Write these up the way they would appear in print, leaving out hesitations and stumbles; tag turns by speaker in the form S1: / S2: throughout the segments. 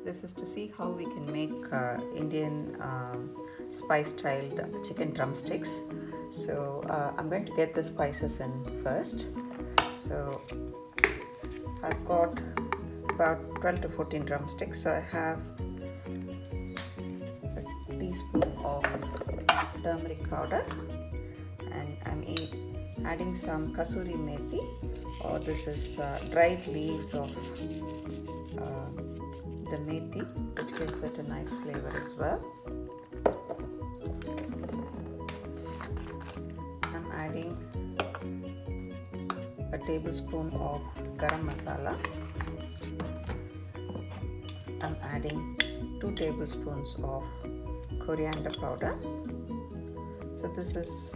S1: This is to see how we can make Indian spice-styled chicken drumsticks. So I'm going to get the spices in first. So I've got about 12 to 14 drumsticks. So I have a teaspoon of turmeric powder, and I'm adding some kasuri methi, or this is dried leaves of the methi, which gives it a nice flavor as well. I'm adding a tablespoon of garam masala. I'm adding 2 tablespoons of coriander powder. So this is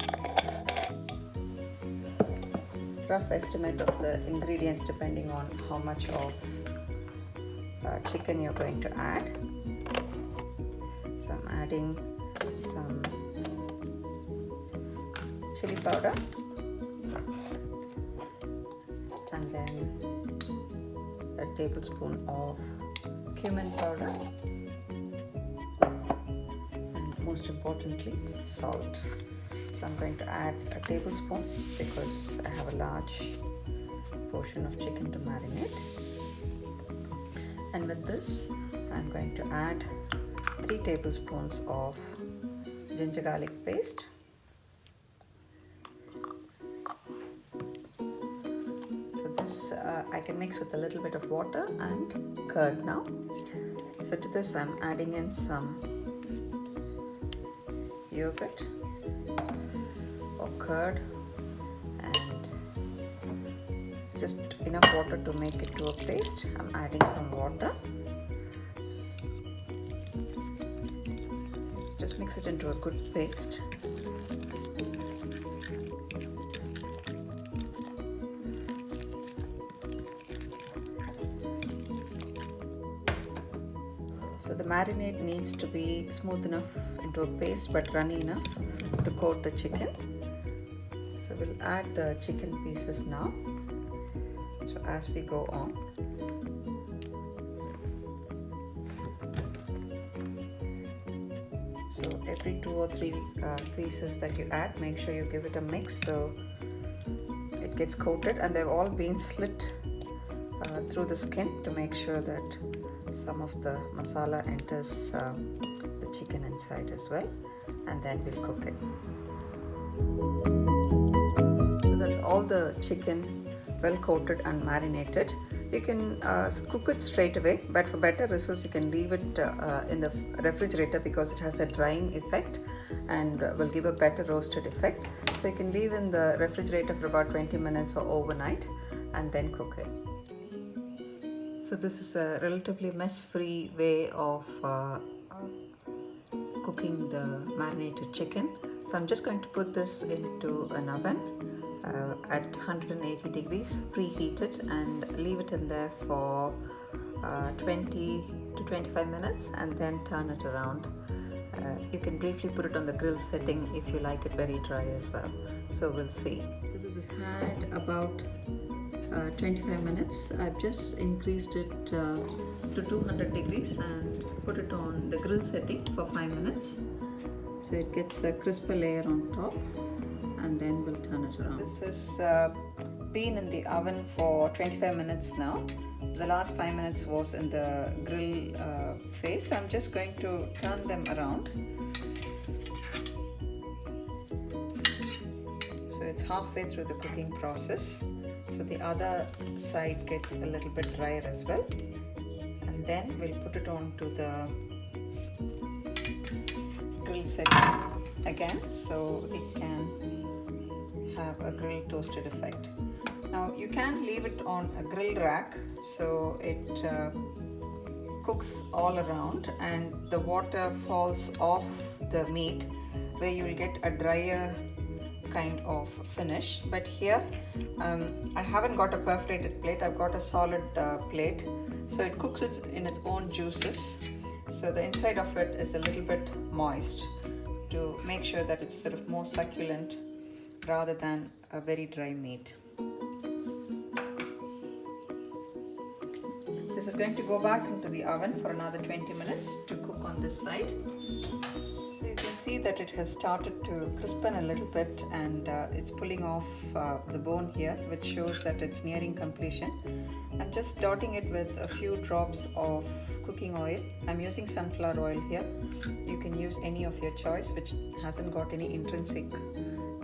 S1: rough estimate of the ingredients depending on how much of chicken you're going to add. So I'm adding some chili powder, and then a tablespoon of cumin powder, and most importantly, salt. So I'm going to add a tablespoon because I have a large portion of chicken to marinate. And with this, I'm going to add 3 tablespoons of ginger garlic paste, so this I can mix with a little bit of water and curd now. So to this I'm adding in some yogurt or curd, and just enough water to make it to a paste. I'm adding some water. Just mix it into a good paste. So the marinade needs to be smooth enough into a paste but runny enough to coat the chicken. So we'll add the chicken pieces now. So as we go on, so every 2 or 3 pieces that you add, make sure you give it a mix so it gets coated, and they've all been slit through the skin to make sure that some of the masala enters the chicken inside as well, and then we'll cook it. So that's all the chicken well coated and marinated. You can cook it straight away, but for better results you can leave it in the refrigerator because it has a drying effect and will give a better roasted effect. So you can leave in the refrigerator for about 20 minutes or overnight and then cook it. So this is a relatively mess-free way of cooking the marinated chicken. So I'm just going to put this into an oven at 180 degrees preheated and leave it in there for 20 to 25 minutes and then turn it around. You can briefly put it on the grill setting if you like it very dry as well. So we'll see. So this has had about 25 minutes. I've just increased it to 200 degrees and put it on the grill setting for 5 minutes. So it gets a crisper layer on top, and then we'll turn it around. This has been in the oven for 25 minutes now. The last 5 minutes was in the grill phase. I'm just going to turn them around. So it's halfway through the cooking process. So the other side gets a little bit drier as well. And then we'll put it on to the grill setting again so it can have a grill toasted effect. Now you can leave it on a grill rack so it cooks all around and the water falls off the meat, where you will get a drier kind of finish. But here I haven't got a perforated plate, I've got a solid plate, so it cooks it in its own juices, so the inside of it is a little bit moist to make sure that it's sort of more succulent rather than a very dry meat. This is going to go back into the oven for another 20 minutes to cook on this side. So you can see that it has started to crispen a little bit, and it's pulling off the bone here, which shows that it's nearing completion. I'm just dotting it with a few drops of cooking oil. I'm using sunflower oil here. You can use any of your choice which hasn't got any intrinsic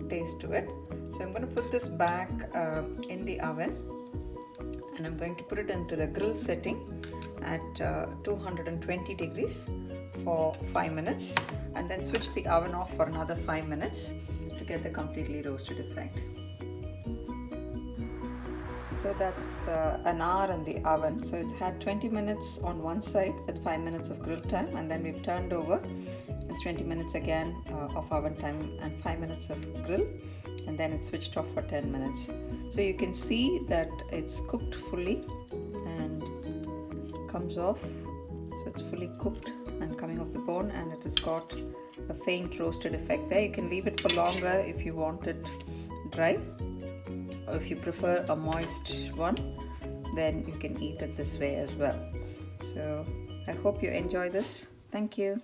S1: taste to it. So I'm going to put this back in the oven, and I'm going to put it into the grill setting at 220 degrees for 5 minutes, and then switch the oven off for another 5 minutes to get the completely roasted effect. So that's an hour in the oven. So it's had 20 minutes on one side with 5 minutes of grill time, and then we've turned over. It's 20 minutes again of oven time and 5 minutes of grill, and then it's switched off for 10 minutes. So you can see that it's cooked fully and comes off. So it's fully cooked and coming off the bone, and it has got a faint roasted effect there. You can leave it for longer if you want it dry, or if you prefer a moist one, then you can eat it this way as well. So I hope you enjoy this. Thank you.